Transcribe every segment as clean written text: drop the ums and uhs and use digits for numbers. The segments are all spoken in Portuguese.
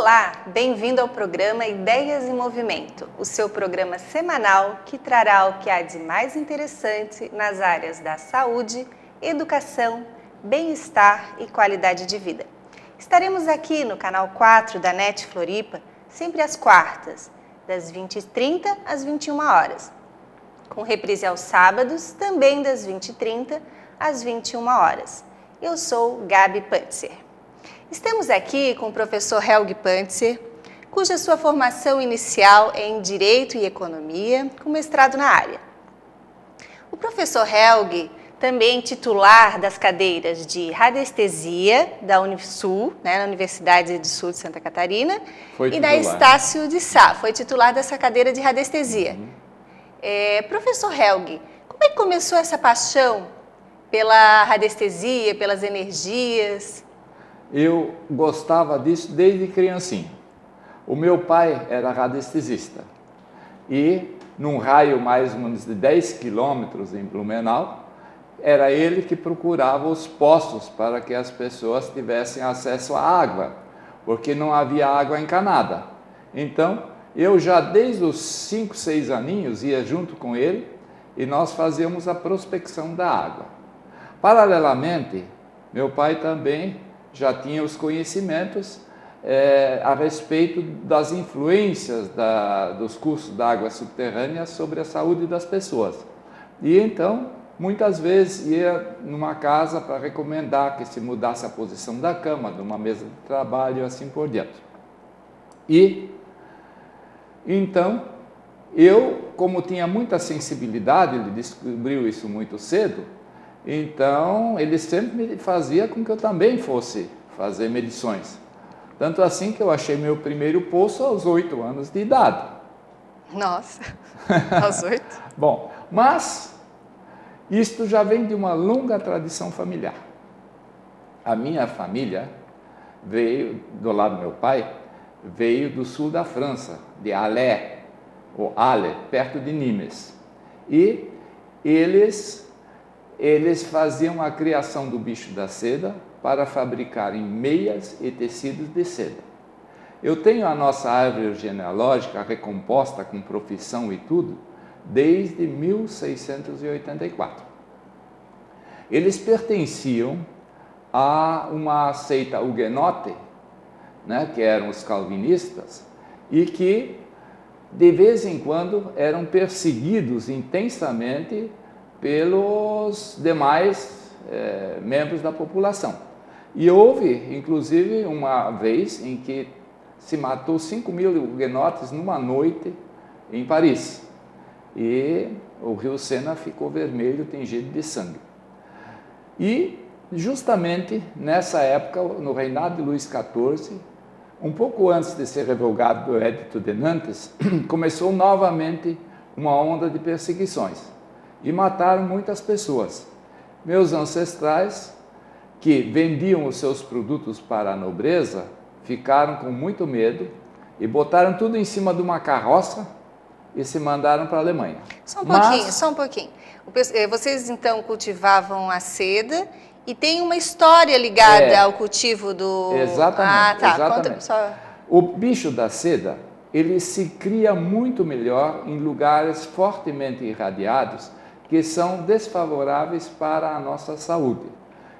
Olá, bem-vindo ao programa Ideias em Movimento, o seu programa semanal que trará o que há de mais interessante nas áreas da saúde, educação, bem-estar e qualidade de vida. Estaremos aqui no canal 4 da NET Floripa, sempre às quartas, das 20h30 às 21 horas, com reprise aos sábados, também das 20h30 às 21 horas. Eu sou Gabi Pantzer. Estamos aqui com o professor Helg Pantzer, cuja sua formação inicial é em Direito e Economia, com mestrado na área. O professor Helg, também titular das cadeiras de Radiestesia da Unisul, na Universidade do Sul de Santa Catarina, e da Estácio de Sá, foi titular dessa cadeira de Radiestesia. Professor Helg, como é que começou essa paixão pela radiestesia, pelas energias? Eu gostava disso desde criancinha. O meu pai era radiestesista e, num raio mais ou menos de 10 quilômetros em Blumenau, era ele que procurava os poços para que as pessoas tivessem acesso à água, porque não havia água encanada. Então, eu já desde os 5, 6 aninhos ia junto com ele e nós fazíamos a prospecção da água. Paralelamente, meu pai também já tinha os conhecimentos a respeito das influências dos cursos da água subterrânea sobre a saúde das pessoas. E então, muitas vezes ia numa casa para recomendar que se mudasse a posição da cama, de uma mesa de trabalho e assim por diante. E então, eu, como tinha muita sensibilidade, ele descobriu isso muito cedo, então ele sempre me fazia com que eu também fosse fazer medições. Tanto assim que eu achei meu primeiro poço aos 8 anos de idade. Nossa, aos 8? Bom, mas isto já vem de uma longa tradição familiar. A minha família veio, do lado do meu pai, veio do sul da França, de Alais, ou Ale, perto de Nimes. E eles faziam a criação do bicho da seda para fabricarem meias e tecidos de seda. Eu tenho a nossa árvore genealógica recomposta com profissão e tudo desde 1684. Eles pertenciam a uma seita huguenote, né, que eram os calvinistas, e que de vez em quando eram perseguidos intensamente pelos demais membros da população. E houve, inclusive, uma vez em que se matou 5.000 huguenotes numa noite em Paris. E o rio Sena ficou vermelho, tingido de sangue. E, justamente nessa época, no reinado de Luís XIV, um pouco antes de ser revogado o Edito de Nantes, começou novamente uma onda de perseguições e mataram muitas pessoas. Meus ancestrais, que vendiam os seus produtos para a nobreza, ficaram com muito medo e botaram tudo em cima de uma carroça e se mandaram para a Alemanha. Só um pouquinho. Vocês então cultivavam a seda e tem uma história ligada ao cultivo do... Exatamente, exatamente. Conta só. O bicho da seda, ele se cria muito melhor em lugares fortemente irradiados que são desfavoráveis para a nossa saúde.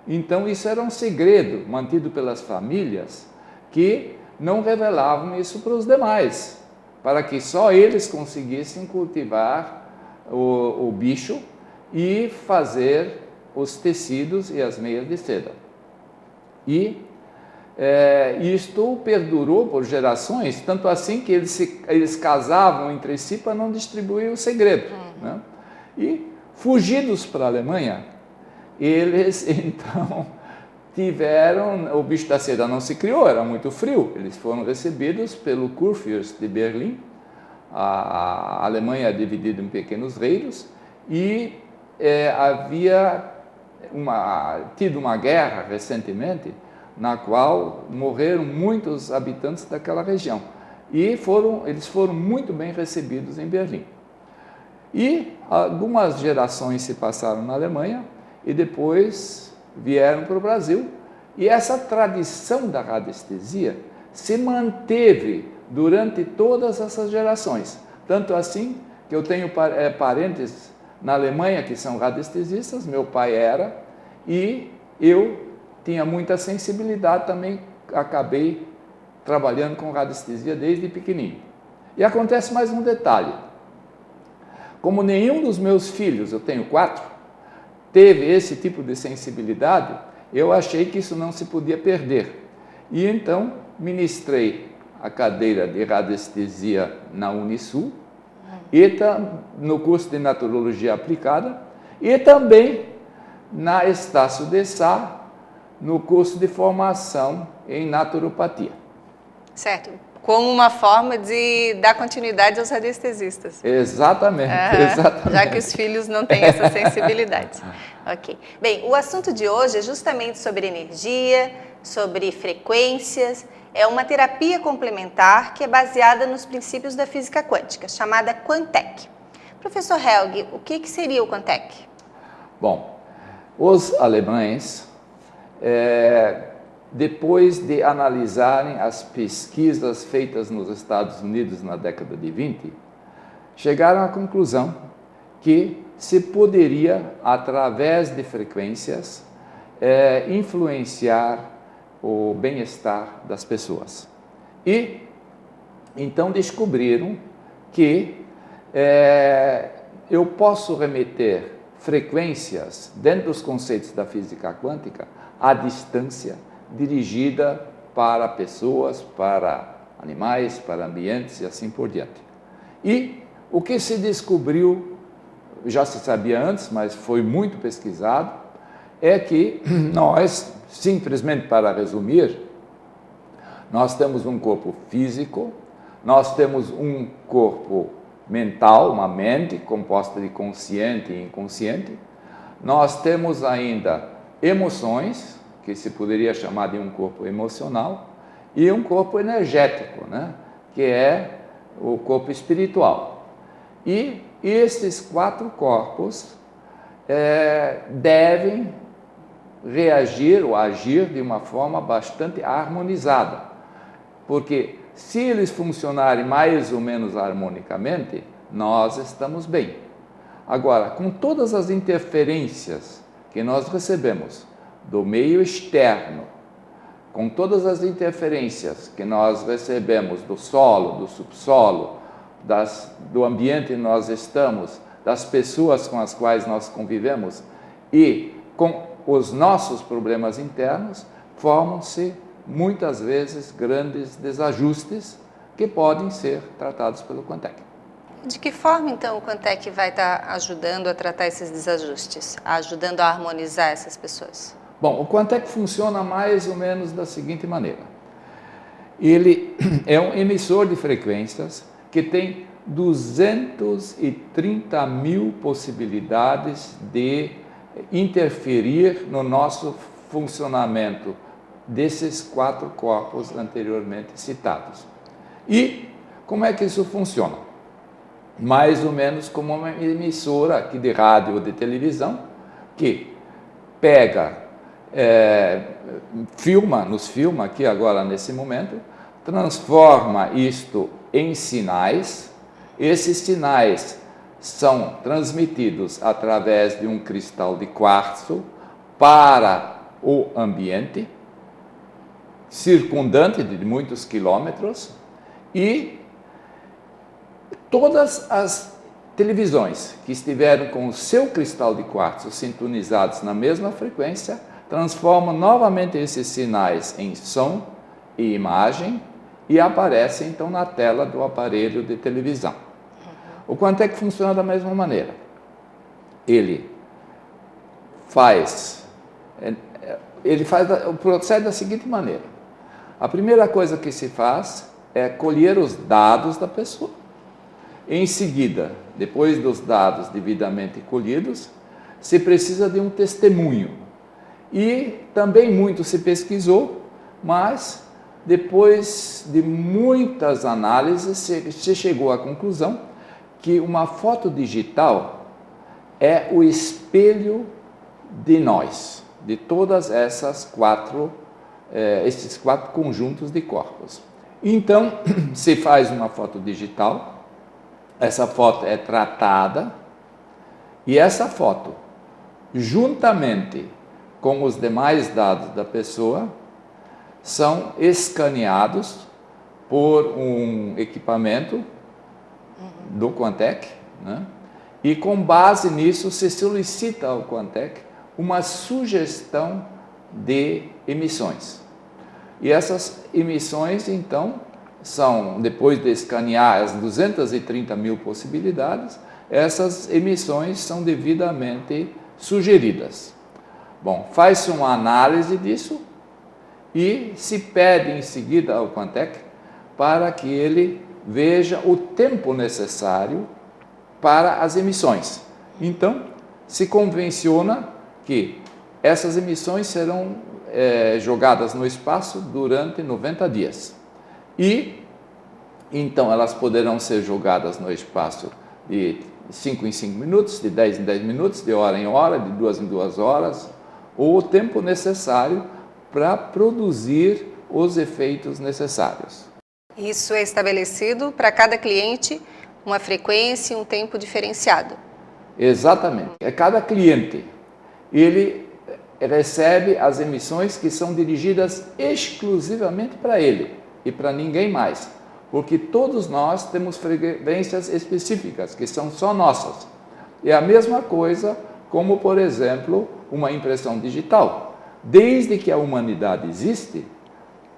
Então, isso era um segredo mantido pelas famílias que não revelavam isso para os demais, para que só eles conseguissem cultivar o bicho e fazer os tecidos e as meias de seda. E isto perdurou por gerações, tanto assim que eles casavam entre si para não distribuir o segredo. Né? E, fugidos para a Alemanha, eles então tiveram, o bicho da seda não se criou, era muito frio, eles foram recebidos pelo Kurfürst de Berlim. A Alemanha é dividida em pequenos reinos e havia tido uma guerra recentemente na qual morreram muitos habitantes daquela região e eles foram muito bem recebidos em Berlim. E algumas gerações se passaram na Alemanha e depois vieram para o Brasil. E essa tradição da radiestesia se manteve durante todas essas gerações. Tanto assim que eu tenho parentes na Alemanha que são radiestesistas, meu pai era, e eu tinha muita sensibilidade também, acabei trabalhando com radiestesia desde pequenininho. E acontece mais um detalhe. Como nenhum dos meus filhos, eu tenho 4, teve esse tipo de sensibilidade, eu achei que isso não se podia perder. E então ministrei a cadeira de radiestesia na Unisul, e no curso de Naturologia Aplicada, e também na Estácio de Sá, no curso de formação em naturopatia. Certo, como uma forma de dar continuidade aos radiestesistas. Exatamente, exatamente. Já que os filhos não têm essa sensibilidade. Ok. Bem, o assunto de hoje é justamente sobre energia, sobre frequências. É uma terapia complementar que é baseada nos princípios da física quântica, chamada Quantec. Professor Helg, o que seria o Quantec? Bom, os alemães, depois de analisarem as pesquisas feitas nos Estados Unidos na década de 20, chegaram à conclusão que se poderia, através de frequências, influenciar o bem-estar das pessoas. E então descobriram que eu posso remeter frequências dentro dos conceitos da física quântica à distância, dirigida para pessoas, para animais, para ambientes e assim por diante. E o que se descobriu, já se sabia antes, mas foi muito pesquisado, é que nós, simplesmente para resumir, nós temos um corpo físico, nós temos um corpo mental, uma mente composta de consciente e inconsciente, nós temos ainda emoções, que se poderia chamar de um corpo emocional, e um corpo energético, né? Que é o corpo espiritual. E esses 4 corpos devem reagir ou agir de uma forma bastante harmonizada, porque se eles funcionarem mais ou menos harmonicamente, nós estamos bem. Agora, com todas as interferências que nós recebemos do meio externo, com todas as interferências que nós recebemos do solo, do subsolo, do ambiente em que nós estamos, das pessoas com as quais nós convivemos e com os nossos problemas internos, formam-se muitas vezes grandes desajustes que podem ser tratados pelo Quantec. De que forma, então, o Quantec vai estar ajudando a tratar esses desajustes, ajudando a harmonizar essas pessoas? Bom, o Quantec funciona mais ou menos da seguinte maneira. Ele é um emissor de frequências que tem 230 mil possibilidades de interferir no nosso funcionamento desses 4 corpos anteriormente citados. E como é que isso funciona? Mais ou menos como uma emissora aqui de rádio ou de televisão, que pega, nos filma aqui agora nesse momento, transforma isto em sinais. Esses sinais são transmitidos através de um cristal de quartzo para o ambiente circundante de muitos quilômetros, e todas as televisões que estiveram com o seu cristal de quartzo sintonizados na mesma frequência transformam novamente esses sinais em som e imagem e aparecem então na tela do aparelho de televisão. O Quantec funciona da mesma maneira. Ele procede da seguinte maneira. A primeira coisa que se faz é colher os dados da pessoa. Em seguida, depois dos dados devidamente colhidos, se precisa de um testemunho. E também muito se pesquisou, mas depois de muitas análises se chegou à conclusão que uma foto digital é o espelho de nós, de todas essas 4 esses 4 conjuntos de corpos. Então, se faz uma foto digital, essa foto é tratada e essa foto, juntamente com os demais dados da pessoa, são escaneados por um equipamento do Quantec, né? E com base nisso se solicita ao Quantec uma sugestão de emissões. E essas emissões, então, são, depois de escanear as 230 mil possibilidades, essas emissões são devidamente sugeridas. Bom, faz-se uma análise disso e se pede em seguida ao Quantec para que ele veja o tempo necessário para as emissões. Então, se convenciona que essas emissões serão jogadas no espaço durante 90 dias. E, então, elas poderão ser jogadas no espaço de 5 em 5 minutos, de 10 em 10 minutos, de hora em hora, de 2 em 2 horas, ou o tempo necessário para produzir os efeitos necessários. Isso é estabelecido para cada cliente, uma frequência e um tempo diferenciado. Exatamente. Cada cliente, ele recebe as emissões que são dirigidas exclusivamente para ele e para ninguém mais, porque todos nós temos frequências específicas que são só nossas. É a mesma coisa como, por exemplo, uma impressão digital. Desde que a humanidade existe,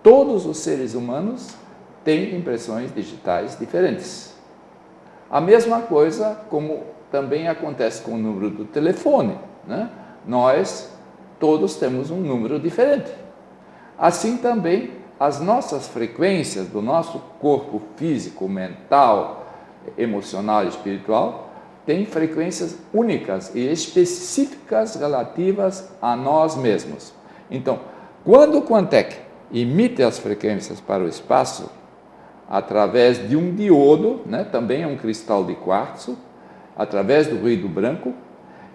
todos os seres humanos têm impressões digitais diferentes. A mesma coisa como também acontece com o número do telefone, né? Nós todos temos um número diferente. Assim também as nossas frequências do nosso corpo físico, mental, emocional e espiritual têm frequências únicas e específicas relativas a nós mesmos. Então, quando o Quantec emite as frequências para o espaço, através de um diodo, né, também é um cristal de quartzo, através do ruído branco,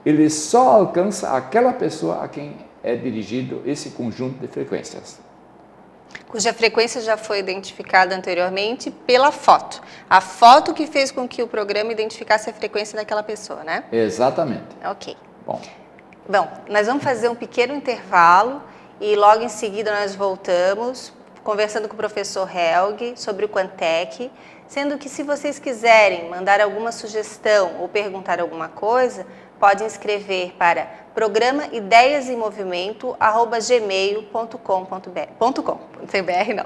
ele só alcança aquela pessoa a quem é dirigido esse conjunto de frequências. Cuja frequência já foi identificada anteriormente pela foto. A foto que fez com que o programa identificasse a frequência daquela pessoa, né? Exatamente. Ok. Bom, nós vamos fazer um pequeno intervalo e logo em seguida nós voltamos conversando com o professor Helg sobre o Quantec, sendo que se vocês quiserem mandar alguma sugestão ou perguntar alguma coisa, podem escrever para programaideiasemovimento@gmail.com.br não.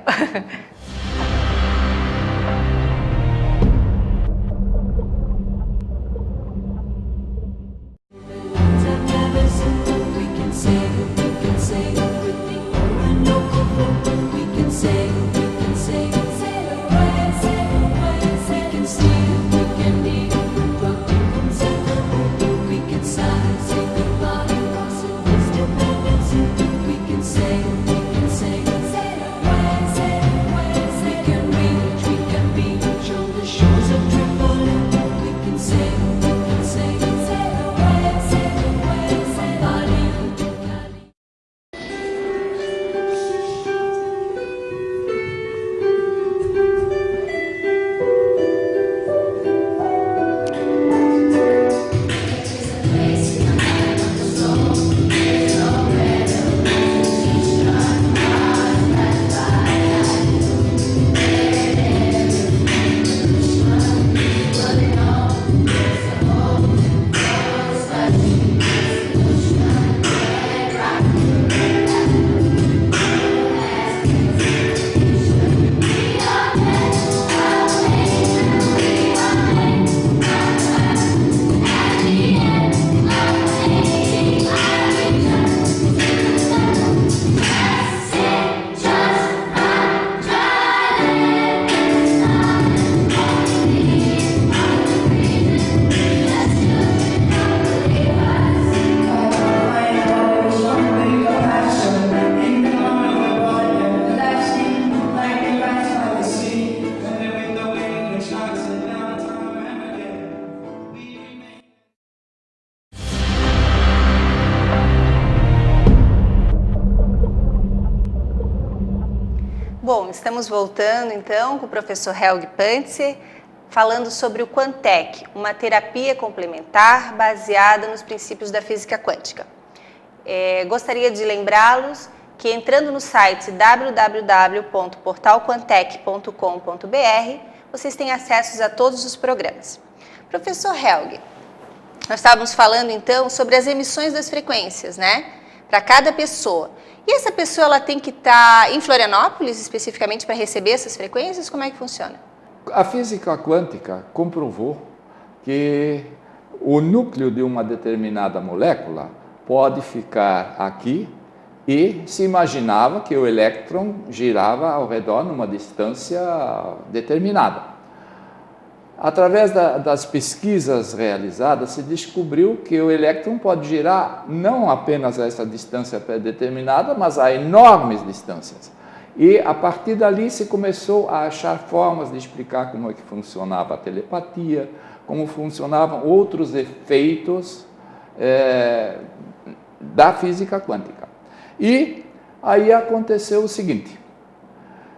estamos voltando então com o professor Helg Pantzer, falando sobre o Quantec, uma terapia complementar baseada nos princípios da física quântica. Gostaria de lembrá-los que entrando no site www.portalquantec.com.br, vocês têm acesso a todos os programas. Professor Helg, nós estávamos falando então sobre as emissões das frequências, né? Para cada pessoa. E essa pessoa ela tem que estar em Florianópolis especificamente para receber essas frequências? Como é que funciona? A física quântica comprovou que o núcleo de uma determinada molécula pode ficar aqui e se imaginava que o elétron girava ao redor numa distância determinada. Através das pesquisas realizadas, se descobriu que o elétron pode girar não apenas a essa distância pré-determinada, mas a enormes distâncias. E a partir dali se começou a achar formas de explicar como é que funcionava a telepatia, como funcionavam outros efeitos da física quântica. E aí aconteceu o seguinte,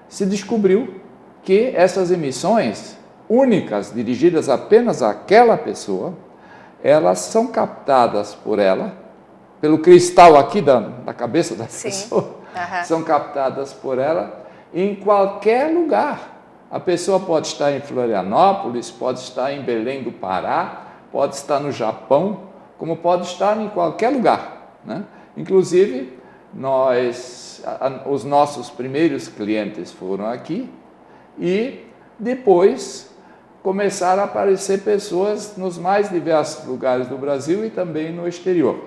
se descobriu que essas emissões únicas, dirigidas apenas àquela pessoa, elas são captadas por ela, pelo cristal aqui da cabeça da pessoa, são captadas por ela em qualquer lugar. A pessoa pode estar em Florianópolis, pode estar em Belém do Pará, pode estar no Japão, como pode estar em qualquer lugar, né? Inclusive, os nossos primeiros clientes foram aqui e depois começaram a aparecer pessoas nos mais diversos lugares do Brasil e também no exterior.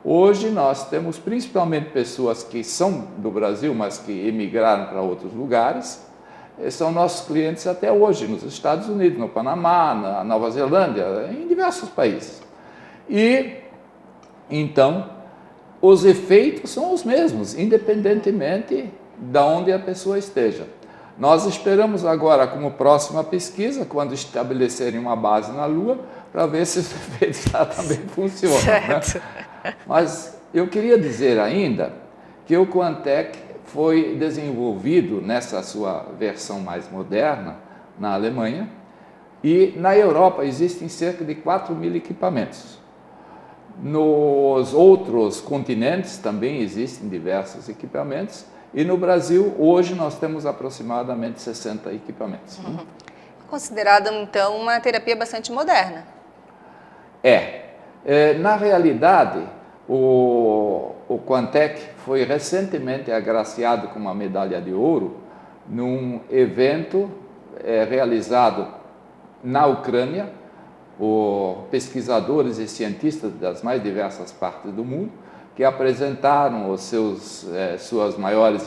Hoje nós temos principalmente pessoas que são do Brasil, mas que emigraram para outros lugares. São nossos clientes até hoje, nos Estados Unidos, no Panamá, na Nova Zelândia, em diversos países. E, então, os efeitos são os mesmos, independentemente de onde a pessoa esteja. Nós esperamos agora, como próxima pesquisa, quando estabelecerem uma base na Lua, para ver se os efeitos lá também funcionam. Certo. Né? Mas eu queria dizer ainda que o Quantec foi desenvolvido nessa sua versão mais moderna na Alemanha e na Europa existem cerca de 4.000 equipamentos. Nos outros continentes também existem diversos equipamentos. E no Brasil, hoje, nós temos aproximadamente 60 equipamentos. Considerada, então, uma terapia bastante moderna. Na realidade, o Quantec foi recentemente agraciado com uma medalha de ouro num evento realizado na Ucrânia por pesquisadores e cientistas das mais diversas partes do mundo, que apresentaram suas maiores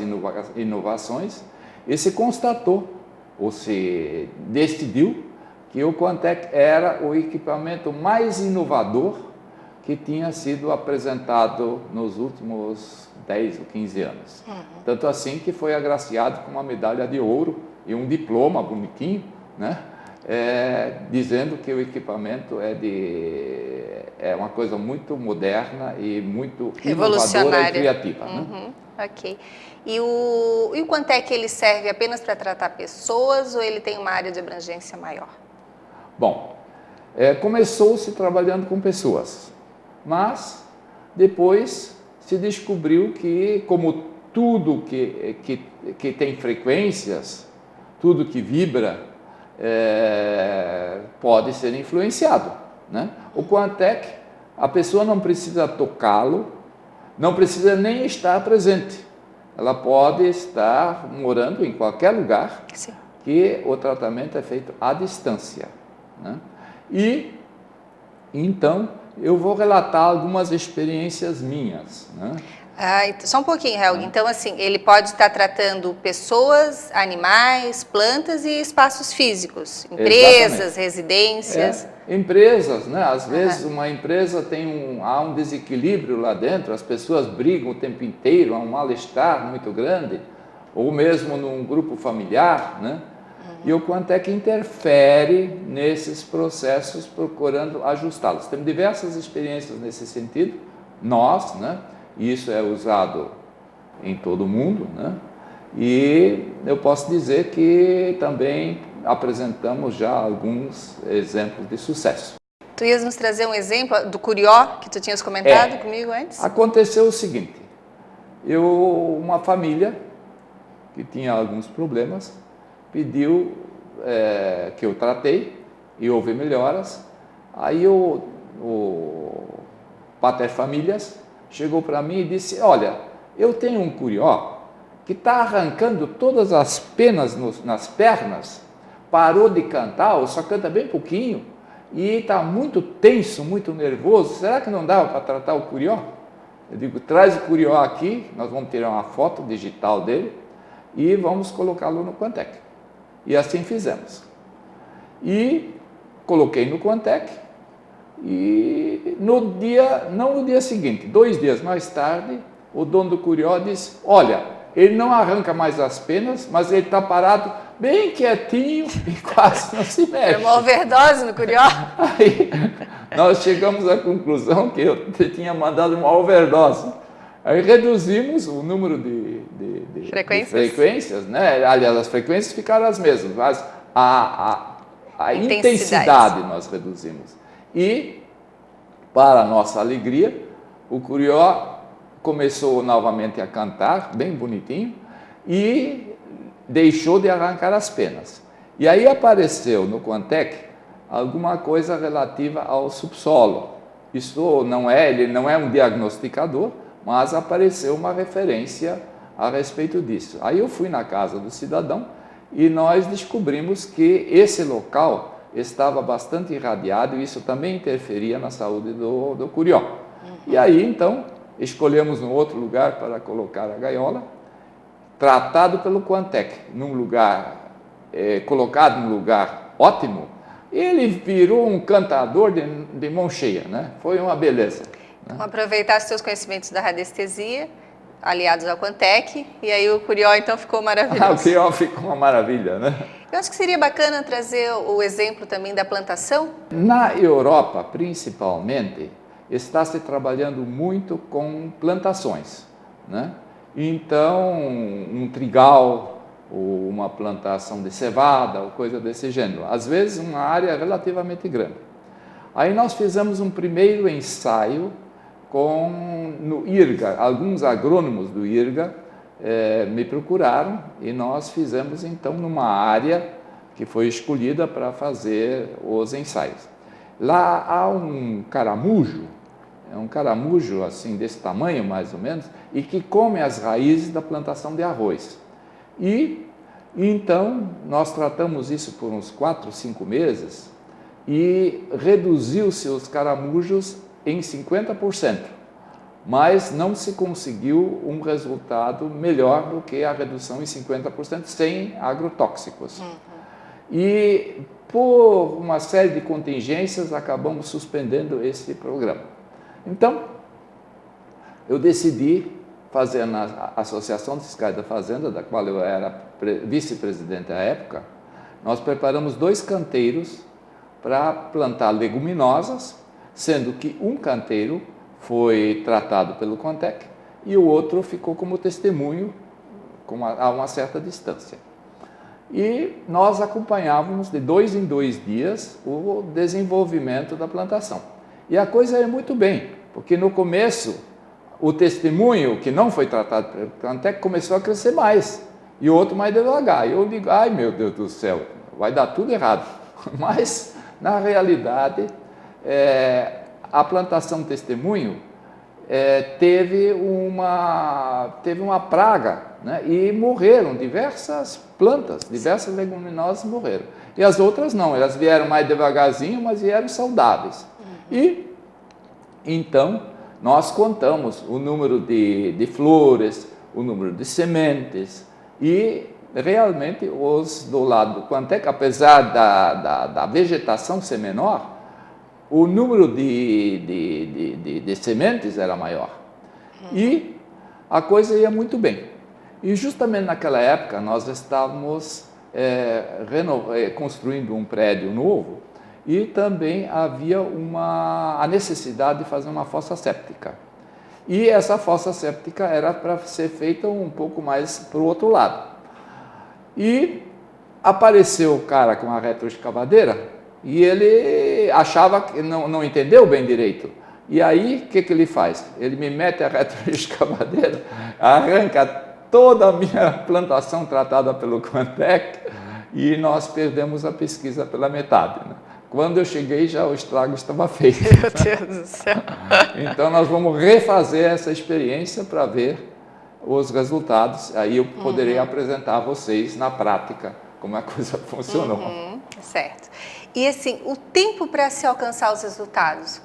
inovações e se constatou, ou se decidiu, que o Quantec era o equipamento mais inovador que tinha sido apresentado nos últimos 10 ou 15 anos. Tanto assim que foi agraciado com uma medalha de ouro e um diploma bonitinho, né? Dizendo que o equipamento é uma coisa muito moderna e muito inovadora e criativa. Né? Ok. E o Quantec, ele serve apenas para tratar pessoas ou ele tem uma área de abrangência maior? Bom, começou-se trabalhando com pessoas, mas depois se descobriu que, como tudo que tem frequências, tudo que vibra, pode ser influenciado, né? O Quantec, a pessoa não precisa tocá-lo, não precisa nem estar presente. Ela pode estar morando em qualquer lugar. Sim. Que o tratamento é feito à distância, né? E então eu vou relatar algumas experiências minhas, né? Só um pouquinho, Helg. Então, assim, ele pode estar tratando pessoas, animais, plantas e espaços físicos, empresas, exatamente. Residências. Empresas, né? Às vezes uma empresa há um desequilíbrio lá dentro, as pessoas brigam o tempo inteiro, há um mal-estar muito grande, ou mesmo num grupo familiar, né? E o Quantec interfere nesses processos procurando ajustá-los. Temos diversas experiências nesse sentido, né? E isso é usado em todo o mundo, né? E eu posso dizer que também apresentamos já alguns exemplos de sucesso. Tu ias nos trazer um exemplo do curió que tu tinhas comentado comigo antes? Aconteceu o seguinte, uma família que tinha alguns problemas pediu que eu tratei e houve melhoras. Aí o pater famílias chegou para mim e disse, olha, eu tenho um curió que está arrancando todas as penas nas pernas, parou de cantar, ou só canta bem pouquinho, e está muito tenso, muito nervoso, será que não dá para tratar o curió? Eu digo, traz o curió aqui, nós vamos tirar uma foto digital dele e vamos colocá-lo no Quantec. E assim fizemos. E coloquei no Quantec e não no dia seguinte, 2 dias mais tarde, o dono do curió disse, olha, ele não arranca mais as penas, mas ele está parado bem quietinho e quase não se mexe. É uma overdose no curió? Aí nós chegamos à conclusão que eu tinha mandado uma overdose. Aí reduzimos o número de frequências, né? Aliás, as frequências ficaram as mesmas, mas a intensidade nós reduzimos. E, para a nossa alegria, o curió começou novamente a cantar, bem bonitinho, e deixou de arrancar as penas. E aí apareceu no Quantec alguma coisa relativa ao subsolo. Isso ele não é um diagnosticador, mas apareceu uma referência a respeito disso. Aí eu fui na casa do cidadão e nós descobrimos que esse local estava bastante irradiado e isso também interferia na saúde do curió. E aí, então, escolhemos um outro lugar para colocar a gaiola, tratado pelo Quantec, colocado num lugar ótimo, ele virou um cantador de mão cheia, né? Foi uma beleza. Então, aproveitar os seus conhecimentos da radiestesia, aliados ao Quantec, e aí o curió então ficou maravilhoso. O curió ficou uma maravilha, né? Eu acho que seria bacana trazer o exemplo também da plantação. Na Europa, principalmente, está se trabalhando muito com plantações, né? Então, um trigal, ou uma plantação de cevada, ou coisa desse gênero. Às vezes, uma área relativamente grande. Aí nós fizemos um primeiro ensaio no IRGA. Alguns agrônomos do IRGA me procuraram e nós fizemos, então, numa área que foi escolhida para fazer os ensaios. Lá há um caramujo, assim desse tamanho mais ou menos, e que come as raízes da plantação de arroz. E então nós tratamos isso por uns 4, 5 meses e reduziu-se os caramujos em 50%, mas não se conseguiu um resultado melhor do que a redução em 50% sem agrotóxicos. E por uma série de contingências acabamos suspendendo esse programa. Então, eu decidi fazer na Associação dos Fiscais da Fazenda, da qual eu era vice-presidente à época, nós preparamos 2 canteiros para plantar leguminosas, sendo que um canteiro foi tratado pelo Quantec e o outro ficou como testemunho a uma certa distância. E nós acompanhávamos de 2 em 2 dias o desenvolvimento da plantação. E a coisa ia muito bem, porque no começo o testemunho que não foi tratado pelo Quantec começou a crescer mais e o outro mais devagar. E eu digo, ai meu Deus do céu, vai dar tudo errado. Mas, na realidade, a plantação testemunho teve uma praga, né? E morreram diversas plantas, diversas leguminosas morreram. E as outras não, elas vieram mais devagarzinho, mas vieram saudáveis. E então nós contamos o número de flores, o número de sementes e realmente os do lado do Quantec, apesar da vegetação ser menor, o número de sementes era maior. E a coisa ia muito bem. E justamente naquela época nós estávamos construindo um prédio novo e também havia a necessidade de fazer uma fossa séptica. E essa fossa séptica era para ser feita um pouco mais para o outro lado. E apareceu o cara com a retroescavadeira e ele achava que não entendeu bem direito. E aí, o que ele faz? Ele me mete a retroescavadeira, arranca toda a minha plantação tratada pelo Quantec e nós perdemos a pesquisa pela metade, né? Quando eu cheguei, já o estrago estava feito. Meu Deus do céu. Então, nós vamos refazer essa experiência para ver os resultados. Aí eu poderei apresentar a vocês na prática como a coisa funcionou. Certo. E assim, o tempo para se alcançar os resultados?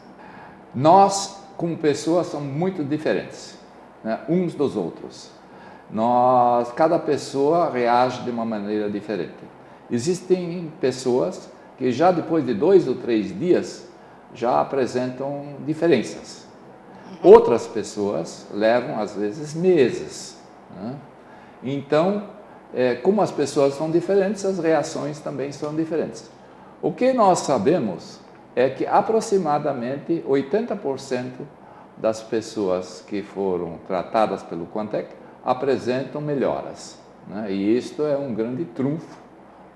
Nós, como pessoas, somos muito diferentes, né, uns dos outros. Cada pessoa reage de uma maneira diferente. Existem pessoas que já depois de 2 ou 3 dias já apresentam diferenças. Outras pessoas levam, às vezes, meses, né? Então, como as pessoas são diferentes, as reações também são diferentes. O que nós sabemos é que aproximadamente 80% das pessoas que foram tratadas pelo Quantec apresentam melhoras, né? E isto é um grande trunfo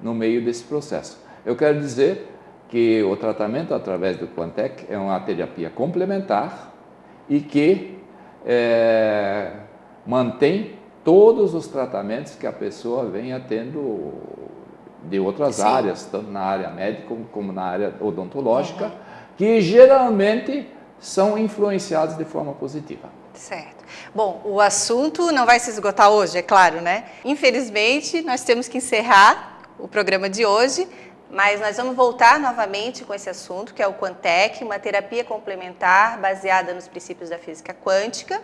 no meio desse processo. Eu quero dizer que o tratamento através do Quantec é uma terapia complementar e que mantém todos os tratamentos que a pessoa venha tendo de outras áreas, tanto na área médica como na área odontológica, que geralmente são influenciados de forma positiva. Certo. Bom, o assunto não vai se esgotar hoje, é claro, né? Infelizmente, nós temos que encerrar o programa de hoje, mas nós vamos voltar novamente com esse assunto, que é o Quantec, uma terapia complementar baseada nos princípios da física quântica.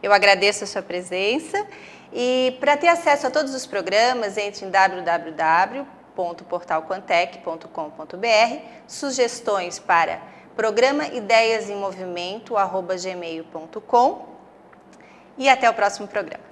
Eu agradeço a sua presença e para ter acesso a todos os programas, entre em www.portalquantec.com.br, sugestões para programa ideiasemmovimento@gmail.com e até o próximo programa.